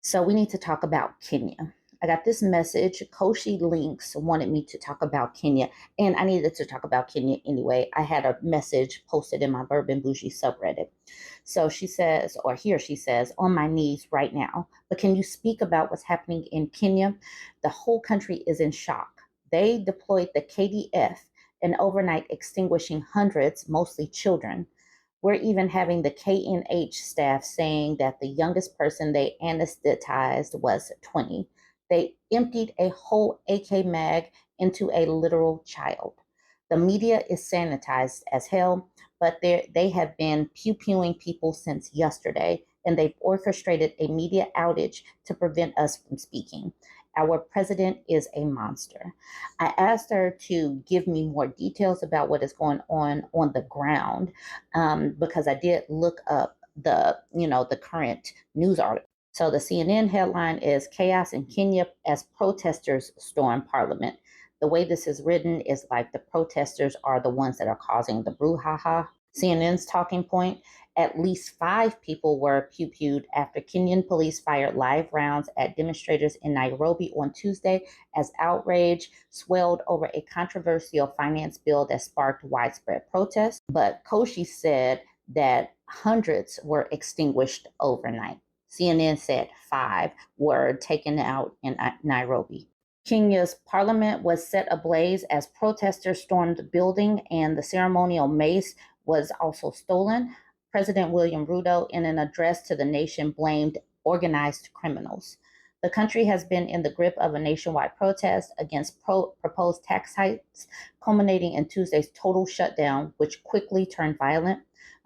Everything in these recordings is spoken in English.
So we need to talk about Kenya. I got this message. Koshi Links wanted me to talk about Kenya, and I needed to talk about Kenya anyway. I had a message posted in my Bourbon Bougie subreddit. So she says, or here she says, on my knees right now, but can you speak about what's happening in Kenya? The whole country is in shock. They deployed the KDF and overnight extinguishing hundreds, mostly children. We're even having the KNH staff saying that the youngest person they anesthetized was 20. They emptied a whole AK mag into a literal child. The media is sanitized as hell, but they have been pew-pewing people since yesterday, and they've orchestrated a media outage to prevent us from speaking. Our president is a monster. I asked her to give me more details about what is going on the ground, because I did look up the current news article. So the CNN headline is Chaos in Kenya as protesters storm parliament. The way this is written is like the protesters are the ones that are causing the brouhaha. CNN's talking point: at least 5 people were pew-pewed after Kenyan police fired live rounds at demonstrators in Nairobi on Tuesday as outrage swelled over a controversial finance bill that sparked widespread protests. But Koshi said that hundreds were extinguished overnight. CNN said 5 were taken out in Nairobi. Kenya's parliament was set ablaze as protesters stormed the building, and the ceremonial mace was also stolen. President William Ruto, in an address to the nation, blamed organized criminals. The country has been in the grip of a nationwide protest against proposed tax hikes, culminating in Tuesday's total shutdown, which quickly turned violent.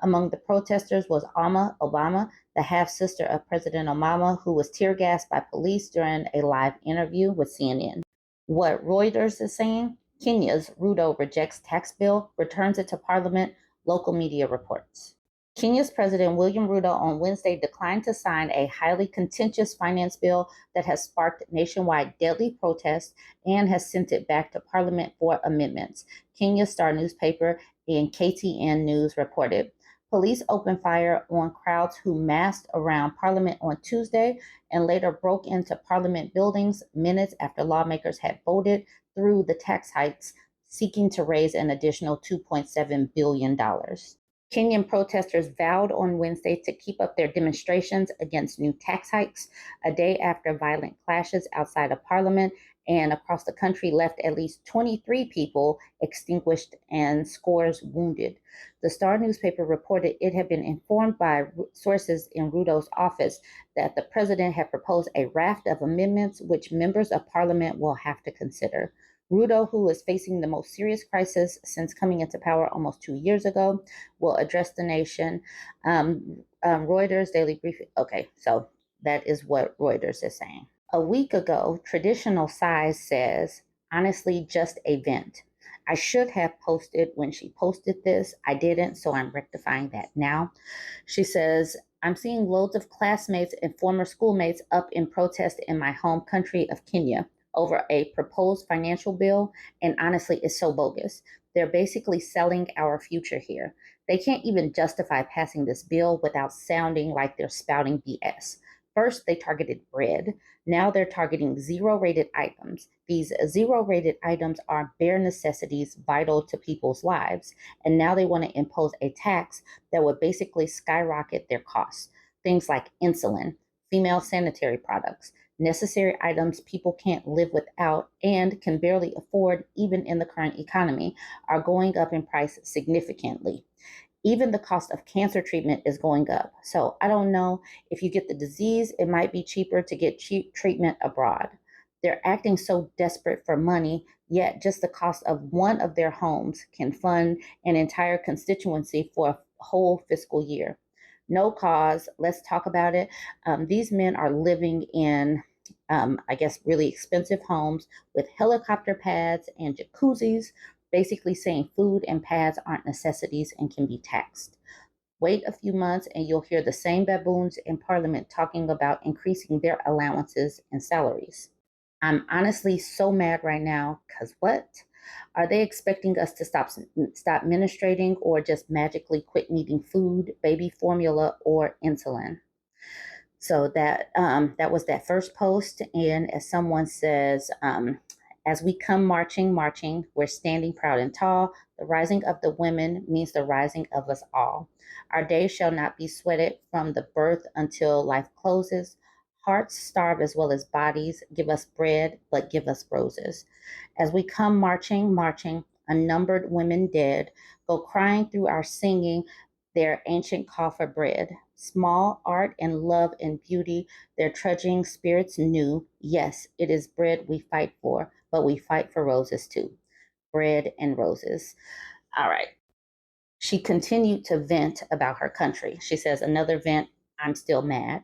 Among the protesters was Alma Obama, the half sister of President Obama, who was tear gassed by police during a live interview with CNN. What Reuters is saying: Kenya's Ruto rejects tax bill, returns it to parliament, local media reports. Kenya's President William Ruto on Wednesday declined to sign a highly contentious finance bill that has sparked nationwide deadly protests and has sent it back to Parliament for amendments, Kenya Star newspaper and KTN News reported. Police opened fire on crowds who massed around Parliament on Tuesday and later broke into Parliament buildings minutes after lawmakers had voted through the tax hikes, seeking to raise an additional $2.7 billion. Kenyan protesters vowed on Wednesday to keep up their demonstrations against new tax hikes, a day after violent clashes outside of Parliament and across the country left at least 23 people extinguished and scores wounded. The Star newspaper reported it had been informed by sources in Ruto's office that the president had proposed a raft of amendments which members of Parliament will have to consider. Ruto, who is facing the most serious crisis since coming into power almost 2 years ago, will address the nation. Reuters Daily Briefing. Okay, so that is what Reuters is saying. A week ago, Traditional Size says, honestly, just a vent. I should have posted when she posted this. I didn't, so I'm rectifying that now. She says, I'm seeing loads of classmates and former schoolmates up in protest in my home country of Kenya over a proposed financial bill, and honestly, it's so bogus. They're basically selling our future here. They can't even justify passing this bill without sounding like they're spouting BS. First, they targeted bread. Now they're targeting zero-rated items. These zero-rated items are bare necessities vital to people's lives, and now they want to impose a tax that would basically skyrocket their costs. Things like insulin, female sanitary products, necessary items people can't live without and can barely afford even in the current economy, are going up in price significantly. Even the cost of cancer treatment is going up. So I don't know, if you get the disease, it might be cheaper to get cheap treatment abroad. They're acting so desperate for money, yet just the cost of one of their homes can fund an entire constituency for a whole fiscal year. No cause. Let's talk about it. These men are living in, I guess, really expensive homes with helicopter pads and jacuzzis, basically saying food and pads aren't necessities and can be taxed. Wait a few months and you'll hear the same baboons in Parliament talking about increasing their allowances and salaries. I'm honestly so mad right now because what? Are they expecting us to stop menstruating or just magically quit needing food, baby formula, or insulin? So that was that first post. And as someone says, as we come marching, marching, we're standing proud and tall. The rising of the women means the rising of us all. Our days shall not be sweated from the birth until life closes. Hearts starve as well as bodies. Give us bread, but give us roses. As we come marching, marching, unnumbered women dead, go crying through our singing their ancient call for bread. Small art and love and beauty, their trudging spirits new. Yes, it is bread we fight for, but we fight for roses too. Bread and roses. All right. She continued to vent about her country. She says, another vent, I'm still mad.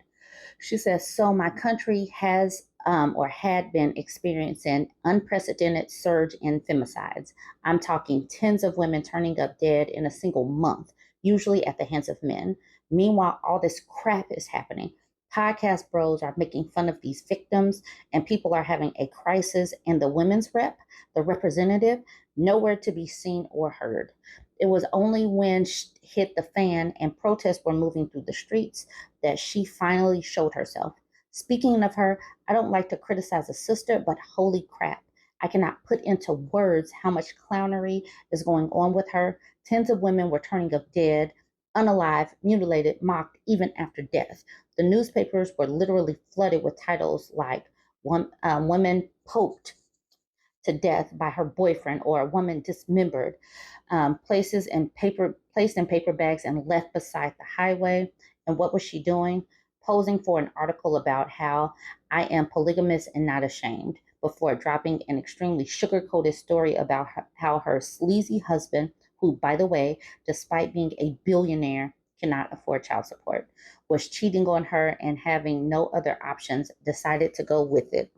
She says, so my country has or had been experiencing unprecedented surge in femicides. I'm talking tens of women turning up dead in a single month, usually at the hands of men. Meanwhile, all this crap is happening. Podcast bros are making fun of these victims, and people are having a crisis. And the women's rep, the representative, nowhere to be seen or heard. It was only when hit the fan and protests were moving through the streets that she finally showed herself. Speaking of her, I don't like to criticize a sister, but holy crap. I cannot put into words how much clownery is going on with her. Tens of women were turning up dead, unalive, mutilated, mocked, even after death. The newspapers were literally flooded with titles like Women Poked to death by her boyfriend or a woman dismembered, placed in paper bags and left beside the highway. And what was she doing? Posing for an article about how I am polygamous and not ashamed, before dropping an extremely sugar-coated story about how her sleazy husband, who, by the way, despite being a billionaire, cannot afford child support, was cheating on her and having no other options, decided to go with it.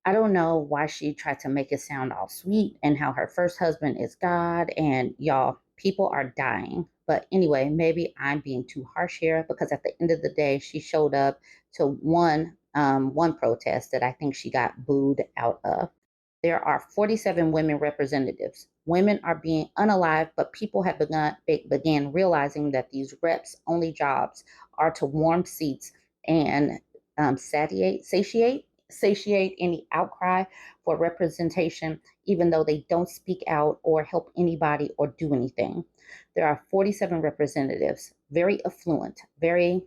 I don't know why she tried to make it sound all sweet and how her first husband is God, and y'all, people are dying. But anyway, maybe I'm being too harsh here, because at the end of the day, she showed up to one protest that I think she got booed out of. There are 47 women representatives. Women are being unalive, but people have began realizing that these reps' only jobs are to warm seats and satiate any outcry for representation, even though they don't speak out or help anybody or do anything. There are 47 representatives, very affluent, very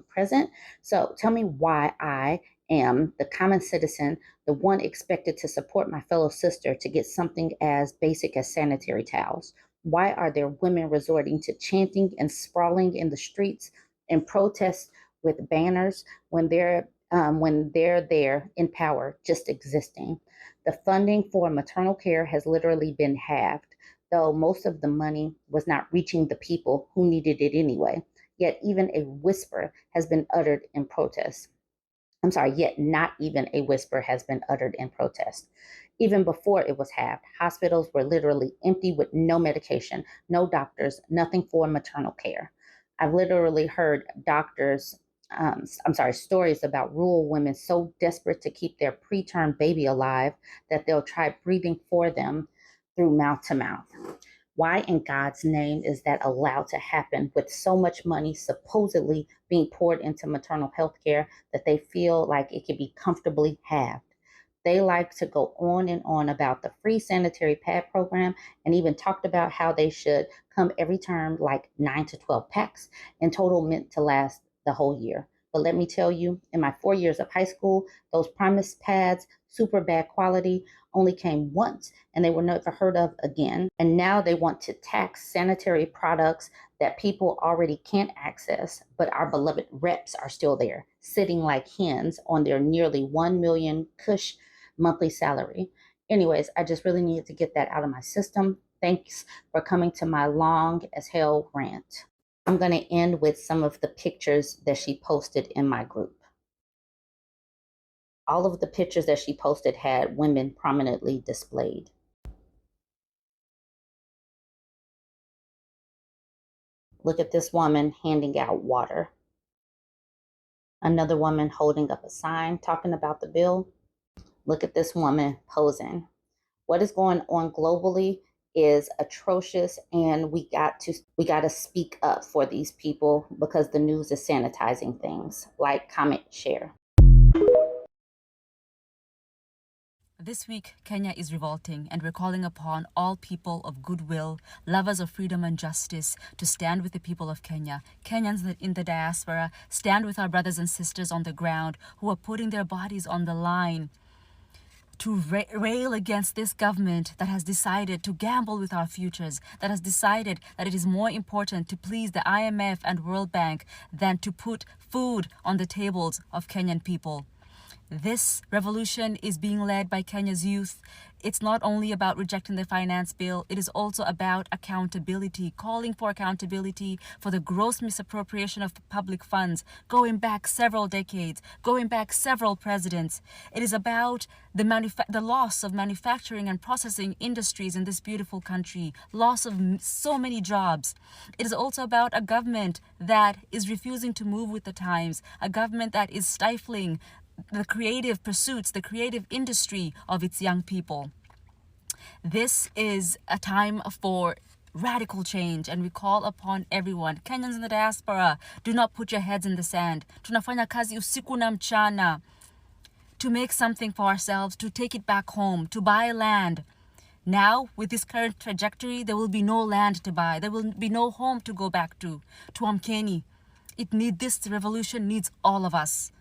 present. So tell me why I am the common citizen, the one expected to support my fellow sister to get something as basic as sanitary towels. Why are there women resorting to chanting and sprawling in the streets and protest with banners when they're there in power, just existing? The funding for maternal care has literally been halved, though most of the money was not reaching the people who needed it anyway. Yet even a whisper has been uttered in protest. I'm sorry, yet not even a whisper has been uttered in protest. Even before it was halved, hospitals were literally empty with no medication, no doctors, nothing for maternal care. I've literally heard stories about rural women so desperate to keep their preterm baby alive that they'll try breathing for them through mouth to mouth. Why in God's name is that allowed to happen with so much money supposedly being poured into maternal health care that they feel like it can be comfortably halved? They like to go on and on about the free sanitary pad program, and even talked about how they should come every term like 9 to 12 packs in total, meant to last the whole year. But let me tell you, in my 4 years of high school, those promised pads, super bad quality, only came once and they were never heard of again. And now they want to tax sanitary products that people already can't access, but our beloved reps are still there, sitting like hens on their nearly 1 million cush monthly salary. Anyways, I just really needed to get that out of my system. Thanks for coming to my long as hell rant. I'm going to end with some of the pictures that she posted in my group. All of the pictures that she posted had women prominently displayed. Look at this woman handing out water. Another woman holding up a sign talking about the bill. Look at this woman posing. What is going on globally is atrocious, and we got to speak up for these people because the news is sanitizing things. Like, comment, share. This week, Kenya is revolting, and we're calling upon all people of goodwill, lovers of freedom and justice, to stand with the people of Kenya. Kenyans in the diaspora, stand with our brothers and sisters on the ground who are putting their bodies on the line to rail against this government that has decided to gamble with our futures, that has decided that it is more important to please the IMF and World Bank than to put food on the tables of Kenyan people. This revolution is being led by Kenya's youth. It's not only about rejecting the finance bill, it is also about accountability, calling for accountability for the gross misappropriation of public funds, going back several decades, going back several presidents. It is about the loss of manufacturing and processing industries in this beautiful country, loss of so many jobs. It is also about a government that is refusing to move with the times, a government that is stifling the creative pursuits, the creative industry of its young people. This is a time for radical change, and we call upon everyone. Kenyans in the diaspora, do not put your heads in the sand. Tunafanya kazi usiku na mchana to make something for ourselves, to take it back home, to buy land. Now, with this current trajectory, there will be no land to buy. There will be no home to go back to. Tuamkeni. This revolution needs all of us.